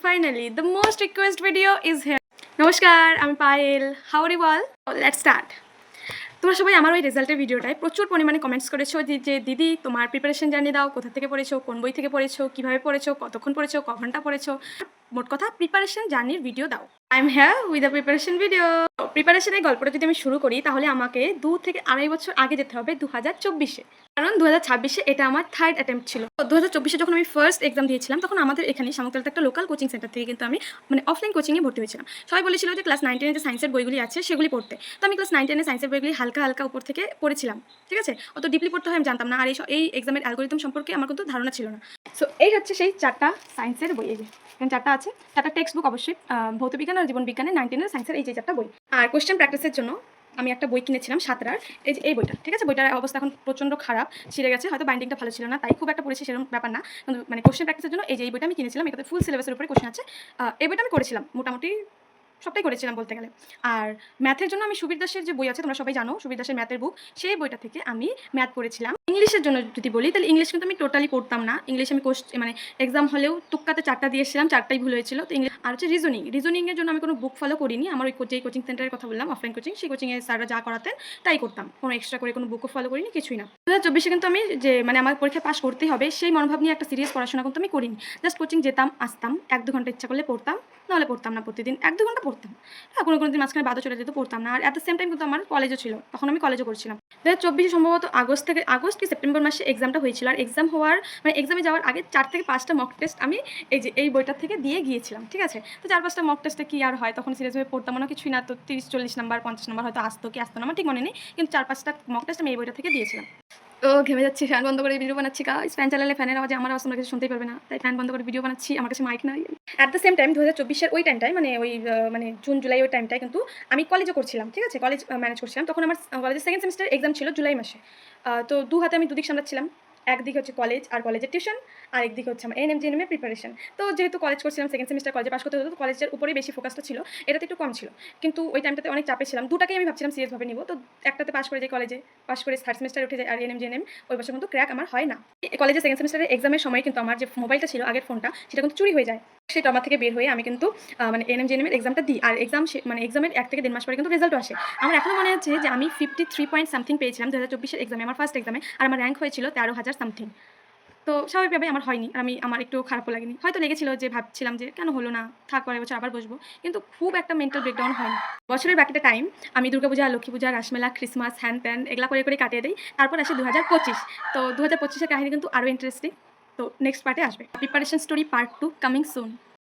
Finally, the most request video is here. নমস্কার, আমি Payel. How are you all? Let's start. তোমরা সবাই আমার ওই রেজাল্টের ভিডিওটায় প্রচুর পরিমাণে কমেন্টস করেছো যে দিদি তোমার প্রিপারেশন জানিয়ে দাও, কোথা থেকে পড়েছো, কোন বই থেকে পড়েছো, কীভাবে পড়েছো, কতক্ষণ পড়েছো, ক ঘন্টা পড়েছো, মোট কথা প্রিপারেশন জার্নির ভিডিও দাও। I am here with a preparation video. প্রিপারেশনের গল্পটা যদি আমি শুরু করি তাহলে আমাকে 2 থেকে আড়াই বছর আগে যেতে হবে 2024-এ, কারণ 2026-এ এটা আমার থার্ড অ্যাটেম্প্ট ছিল। 2024-এ যখন আমি ফার্স্ট এক্সাম দিয়েছিলাম তখন আমাদের এখানে শামুকতলাতে একটা লোকাল কোচিং সেন্টার থেকে কিন্তু আমি অফলাইন কোচিংয়ে ভর্তি হয়েছিলাম। সবাই বলেছিল যে ক্লাস 9-10 যে সায়েন্সের বইগুলি আছে সেগুলি পড়তে। তো আমি ক্লাস 9-10 সায়েন্সের বইগুলি হালকা হালকা উপর থেকে পড়েছিলাম, ঠিক আছে? অত ডিপলি পড়তে হয় আমি জানতাম না, আর এই এক্সামের অ্যালগোরিদম সম্পর্কে আমার কিন্তু ধারণা ছিল না। সো এই হচ্ছে সেই 4টা সায়েন্সের বই। এই যে এখানে 4টা আছে, 4টা টেক্সট বুক, অবশ্যই ভৌতবিজ্ঞান আর জীবন বিজ্ঞানের 9-10 সায়েন্সের এই যে 4টা বই। আর কোশ্চেন প্র্যাকটিসের জন্য আমি একটা বই কিনেছিলাম সাঁতরার, এই যে এই বইটা, ঠিক আছে? বইটার অবস্থা এখন প্রচণ্ড খারাপ, ছিঁড়ে গেছে, হয়তো বাইন্ডিংটা ভালো ছিল না তাই খুব একটা পড়েছি সেরকম ব্যাপার না, কিন্তু কোশ্চেন প্র্যাকটিসের জন্য এই যে এই বইটা আমি কিনেছিলাম, এটাতে ফুল সিলেবাসের উপরে কোশ্চেন আছে। এই বইটা আমি করেছিলাম, মোটামুটি সবটাই করেছিলাম বলতে গেলে। আর ম্যাথের জন্য আমি সুবীর দাসের যে বই আছে, তোমরা সবাই জানো সুবীর দাসের ম্যাথের বুক, সেই বইটা থেকে আমি ম্যাথ পড়েছিলাম। ইংলিশের জন্য যদি বলি তাহলে ইংলিশ কিন্তু আমি টোটালি পড়তাম না। ইংলিশ আমি এক্সাম হলেও টুক্কাতে 4টা দিয়ে এসেছিলাম, 4টাই ভুল হয়েছিল। তো ইংলিশ আর হচ্ছে রিজনিংয়ের জন্য আমি কোনো বুক ফলো করিনি। আমার ওই যেই কোচিং সেন্টারের কথা বললাম অফলাইন কোচিং, সেই কোচিংয়ে স্যাররা যা করাতেন তাই করতাম, কোনো এক্সট্রা করে কোনো বুকও ফলো করিনি, কিছুই না। 2024-এ কিন্তু আমি যে আমার পরীক্ষায় পাস করতেই হবে সেই মনোভাব নিয়ে একটা সিরিয়াস পড়াশোনা কিন্তু আমি করিনি। জাস্ট কোচিং যেতাম, আসতাম, 1-2 ঘন্টা ইচ্ছা করলে পড়তাম, নাহলে পড়তাম না। প্রতিদিন 1-2 ঘন্টা পড়তাম, কোনো দিন মাঝখানে বাদও চলে যেত, পড়তাম না। আর অ্যাট দ্য সেম টাইম কিন্তু আমার কলেজও ছিল, তখন আমি কলেজও করছিলাম। 2024-এ সম্ভবত আগস্ট কি সেপ্টেম্বর মাসে এক্সামটা হয়েছিল। আর এক্সাম হওয়ার এক্সামে যাওয়ার আগে 4 থেকে 5টা মক টেস্ট আমি এই বইটার থেকে দিয়ে গিয়েছিলাম, ঠিক আছে? তো 4-5টা মক টেস্টে কি আর হয়, তখন সিরিয়াসভাবে পড়তাম না, কিছুই না। তো 30-40 নাম্বার 50 নাম্বার হয়তো আসতো কি আসতো না আমার ঠিক মনে নেই, কিন্তু 4-5টা মক টেস্ট আমি এই বইটা থেকে দিয়েছিলাম। তো ঘেমে যাচ্ছি, ফ্যান বন্ধ করে ভিডিও বানাচ্ছি। ফ্যান চালালে ফ্যানের আওয়াজে আমার আওয়াজ তোমরা কিছু শুনতেই পারবে না, তাই ফ্যান বন্ধ করে ভিডিও বানাচ্ছি, আমার কাছে মাইক নাই। অ্যাট দ্য সেম টাইম 2024-এর ওই টাইমটায় জুন জুলাই ওই টাইমটায় কিন্তু আমি কলেজও করছিলাম, ঠিক আছে? কলেজ ম্যানেজ করছিলাম। তখন আমার কলেজের সেকেন্ড সেমিস্টার এক্সাম ছিল জুলাই মাসে। তো দু হাতে আমি দুদিক সামলাচ্ছিলাম। একদিকে হচ্ছে কলেজ আর কলেজের টিউশন, আর একদিকে হচ্ছে আমার এএনএম জিএনএম এর প্রিপারেশন। তো যেহেতু কলেজ করছিলাম, সেকেন্ড সেমিস্টার কলেজে পাস করতে হতো, তো কলেজের উপরেই বেশি ফোকাসটা ছিল, এটাতে একটু কম ছিল। কিন্তু ওই টাইমটাতে অনেক চাপে ছিলাম, দুটাকেই আমি ভাবছিলাম সিরিয়াসভাবে নিব। তো একটাতে পাস করে যাই, কলেজে পাস করে থার্ড সেমিস্টারে উঠে যায়, আর এএনএম জিএনএম ওই বছর কিন্তু ক্র্যাক আমার হয় না। কলেজে সেকেন্ড সেমিস্টারের এক্সামের সময় কিন্তু আমার যে মোবাইলটা ছিল, আগের ফোনটা, সেটা কিন্তু চুরি হয়ে যায়। সেটা আমার থেকে বের হয়ে আমি কিন্তু এএনএম জিএনএম এর এক্সামটা দিই। আর এক্সামের 1 থেকে 1.5 মাস পরে কিন্তু রেজাল্টও আসে। আমার এখনো মনে আছে যে আমি 53 পয়েন্ট সামথিং পেয়েছিলাম 2024-এর এক্সামে, আমার ফার্স্ট এক্সামে, আর আমার র্যাঙ্ক হয়েছিল 13,000 সামথিং। তো স্বাভাবিকভাবে আমার হয়নি, আর আমার একটু খারাপও লাগেনি। হয়তো লেগেছিল যে ভাবছিলাম যে কেন হলো না, থাক পরের বছর আবার বসবো, কিন্তু খুব একটা মেন্টাল ব্রেকডাউন হয়নি। বছরের বাকিটা টাইম আমি দুর্গাপূজা, লক্ষ্মী পূজা, রাসমেলা, ক্রিসমাস, হ্যান ত্যান এগুলা করে কাটিয়ে দিই। তারপর আসে 2025। তো 2025-এর কাহিনী কিন্তু আরও ইন্টারেস্টিং। তো নেক্সট পার্টে আসবে। Preparation story part 2 coming soon.